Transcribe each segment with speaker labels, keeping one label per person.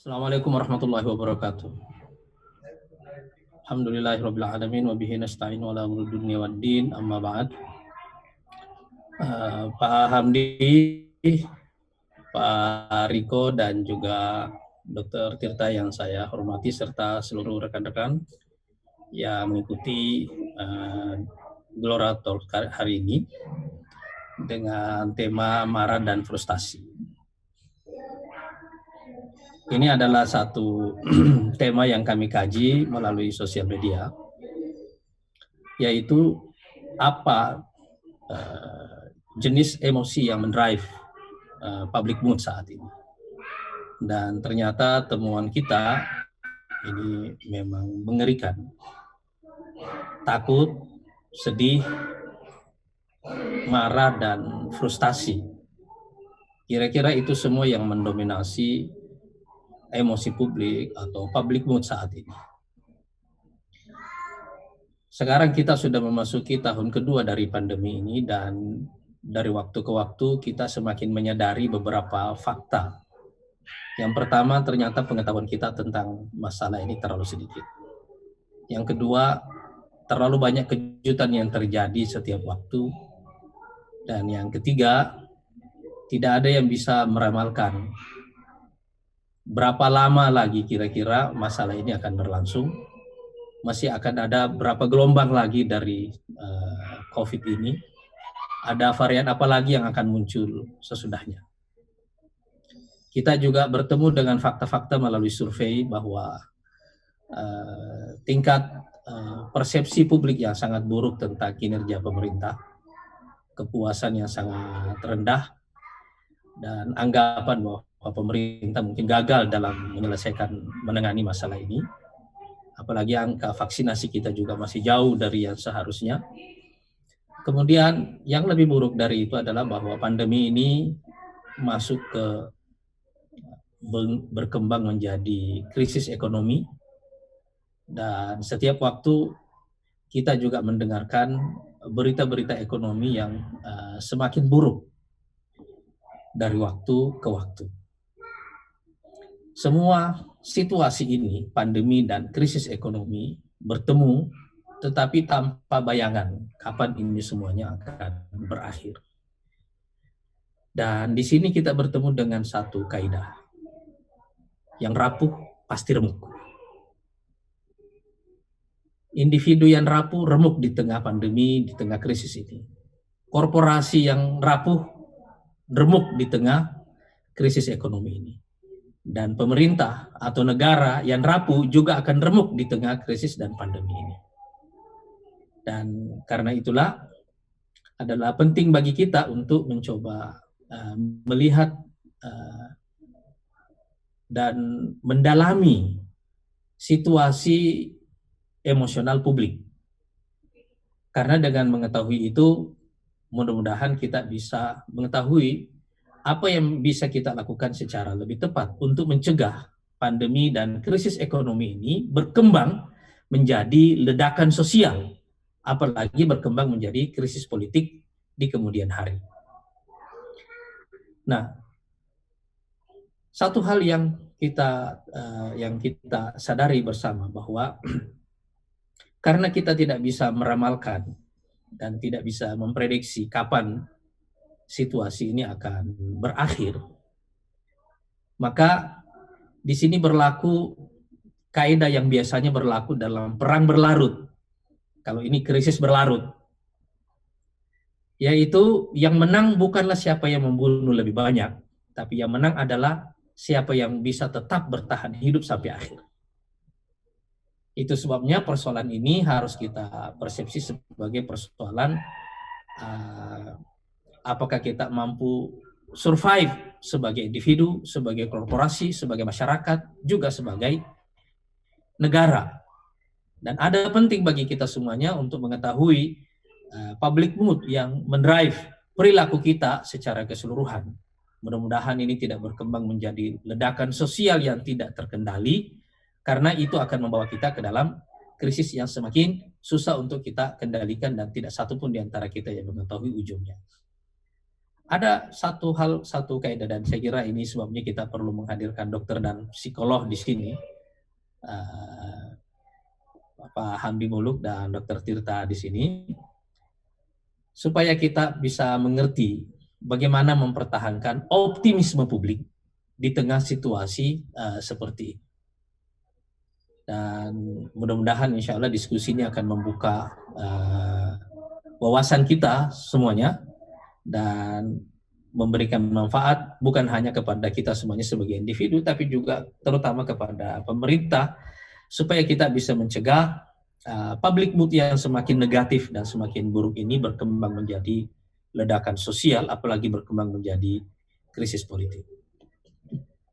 Speaker 1: Assalamualaikum warahmatullahi wabarakatuh. Alhamdulillahirabbil alamin wa bihi nasta'in wa la umuri dunya waddin amma ba'd. Pak Hamdi, Pak Riko dan juga Dr. Tirta yang saya hormati serta seluruh rekan-rekan yang mengikuti Gelora Talk hari ini dengan tema marah dan frustasi. Ini adalah satu tema yang kami kaji melalui sosial media, yaitu apa jenis emosi yang mendrive public mood saat ini. Dan ternyata temuan kita ini memang mengerikan. Takut, sedih, marah, dan frustasi. Kira-kira itu semua yang mendominasi emosi publik atau public mood saat ini. Sekarang kita sudah memasuki tahun kedua dari pandemi ini dan dari waktu ke waktu kita semakin menyadari beberapa fakta. Yang pertama, ternyata pengetahuan kita tentang masalah ini terlalu sedikit. Yang kedua, terlalu banyak kejutan yang terjadi setiap waktu. Dan yang ketiga, tidak ada yang bisa meramalkan berapa lama lagi kira-kira masalah ini akan berlangsung. Masih akan ada berapa gelombang lagi dari COVID ini. Ada varian apa lagi yang akan muncul sesudahnya. Kita juga bertemu dengan fakta-fakta melalui survei bahwa tingkat persepsi publik yang sangat buruk tentang kinerja pemerintah, kepuasan yang sangat rendah, dan anggapan bahwa pemerintah mungkin gagal dalam menangani masalah ini. Apalagi angka vaksinasi kita juga masih jauh dari yang seharusnya. Kemudian yang lebih buruk dari itu adalah bahwa pandemi ini masuk ke berkembang menjadi krisis ekonomi, dan setiap waktu kita juga mendengarkan berita-berita ekonomi yang semakin buruk dari waktu ke waktu. Semua situasi ini, pandemi dan krisis ekonomi, bertemu tetapi tanpa bayangan kapan ini semuanya akan berakhir. Dan di sini kita bertemu dengan satu kaidah. Yang rapuh pasti remuk. Individu yang rapuh remuk di tengah pandemi, di tengah krisis ini. Korporasi yang rapuh remuk di tengah krisis ekonomi ini. Dan pemerintah atau negara yang rapuh juga akan remuk di tengah krisis dan pandemi ini. Dan karena itulah adalah penting bagi kita untuk mencoba melihat dan mendalami situasi emosional publik. Karena dengan mengetahui itu, mudah-mudahan kita bisa mengetahui apa yang bisa kita lakukan secara lebih tepat untuk mencegah pandemi dan krisis ekonomi ini berkembang menjadi ledakan sosial, apalagi berkembang menjadi krisis politik di kemudian hari. Nah, satu hal yang kita sadari bersama bahwa karena kita tidak bisa meramalkan dan tidak bisa memprediksi kapan situasi ini akan berakhir, maka di sini berlaku kaidah yang biasanya berlaku dalam perang berlarut. Kalau ini krisis berlarut, yaitu yang menang bukanlah siapa yang membunuh lebih banyak, tapi yang menang adalah siapa yang bisa tetap bertahan hidup sampai akhir. Itu sebabnya persoalan ini harus kita persepsi sebagai persoalan apakah kita mampu survive sebagai individu, sebagai korporasi, sebagai masyarakat, juga sebagai negara. Dan ada penting bagi kita semuanya untuk mengetahui public mood yang mendrive perilaku kita secara keseluruhan. Mudah-mudahan ini tidak berkembang menjadi ledakan sosial yang tidak terkendali, karena itu akan membawa kita ke dalam krisis yang semakin susah untuk kita kendalikan dan tidak satu pun di antara kita yang mengetahui ujungnya. Ada satu kaidah, dan saya kira ini sebabnya kita perlu menghadirkan dokter dan psikolog di sini, Pak Hamdi Muluk dan Dokter Tirta di sini, supaya kita bisa mengerti bagaimana mempertahankan optimisme publik di tengah situasi seperti ini. Dan mudah-mudahan insya Allah diskusi ini akan membuka wawasan kita semuanya dan memberikan manfaat bukan hanya kepada kita semuanya sebagai individu, tapi juga terutama kepada pemerintah, supaya kita bisa mencegah public mood yang semakin negatif dan semakin buruk ini berkembang menjadi ledakan sosial, apalagi berkembang menjadi krisis politik.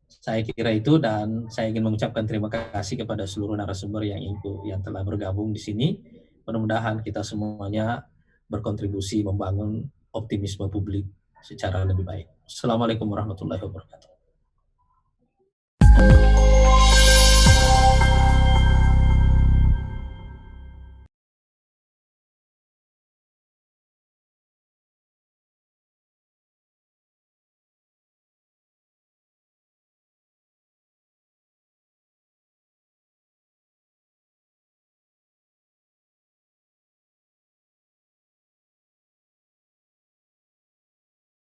Speaker 1: Saya kira itu, dan saya ingin mengucapkan terima kasih kepada seluruh narasumber yang telah bergabung di sini. Mudah-mudahan kita semuanya berkontribusi membangun optimisme publik secara lebih baik. Assalamualaikum warahmatullahi wabarakatuh.